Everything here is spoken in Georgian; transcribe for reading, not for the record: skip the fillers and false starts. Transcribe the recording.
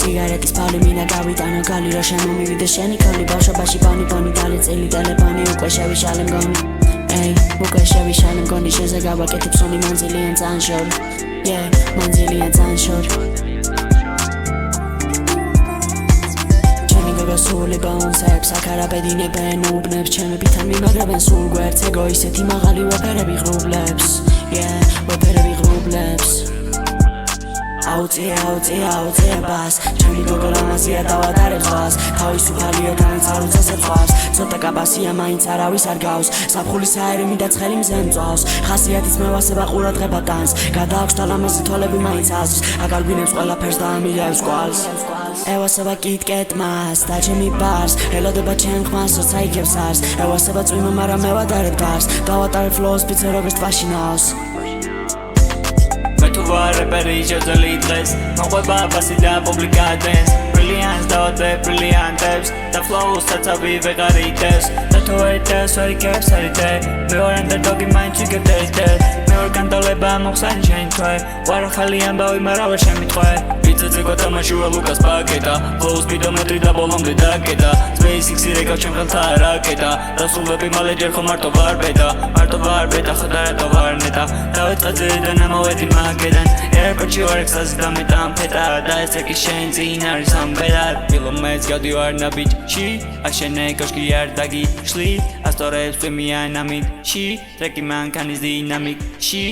სიგარეტის ფალი მინდა გავიტანო გალი რა შემომივიდეს შენი ქალი ბავშვობაში პანი დალეწილი ტელეფონი უკვე შევიშალე მგონი ეი უკვე შევიშალე მგონი შეზე გავაკეთებ სონი მანძილიან წანშორი მანძილიან წანშორი ჩემი გოგო სული ბაუნსებს აკარაბედინებენ უბნებს ჩემებითან მიმაგრებენ სულ გვერდს ეგო ისეთი მაღალი ვეფერები ღრუბლებს ვეფერები ღრუბლებს აუწია ბას ჩემი გოგო რამაზია დავადარებ ზღვას თავისუფალია განიც არ უწესებს ზღვარს ცოტა კაბასია მაინც არავის არ გავს საფხულის აერი მინდა ცხელი მზე მწვავს ხასიათის მევასება ყურადღება ტანს გადააქვს და ლამაზი თვალები მაინც აზრს აგარგვინებს ყველაფერს და ამირებს კვალს ევასება კიტკეტმას და ჩემი ბარს ელოდება ჩემ ხმას როცა იგებს არს ევასება წვიმა მაგრამ მე ვადარებ გარს დავატარებ ფლოუს ფიცერობის ტბაში ნავს Tu reperi შეძელი დღეს მოყვება ბასი და პუბლიკა დენს Brilliant დავადე brilliant-ებს და flow-ს საცავი ვეღარ იტევს და თუ ეტევს ვერ იკებს არიდე მე ვარ underdog-ი მაინც ვიგებდე მე ვარ კანტოლება მოხსანი შენ თვე ვარ ახალი ამბავი მაგრამ ვერ შემიტყვე ვიძეძე გათამაშია ლუკას პაკეტა flow-ს ბიდომეტრი და ბოლომდე დაკეტა SpaceX-ი რეკავ ჩემ ხელთა რაკეტა და სულები მალე ჯერ ხო მარტო ვარ ბედა ხოდა რატო ვარ ნეტა დავეწყეძე და ნამოვედი მაგედან ერკოჩი ვარ ექსაზი და მეტამ ფეტა და ესე კი შენ წინ არის ამბედა ფილმებს გადივარ ნაბიჯში აშენე კოშკი არ დაგიშლი ასტორებს ვიმიან ამით ში ტრეკი მანქანის დინამიკში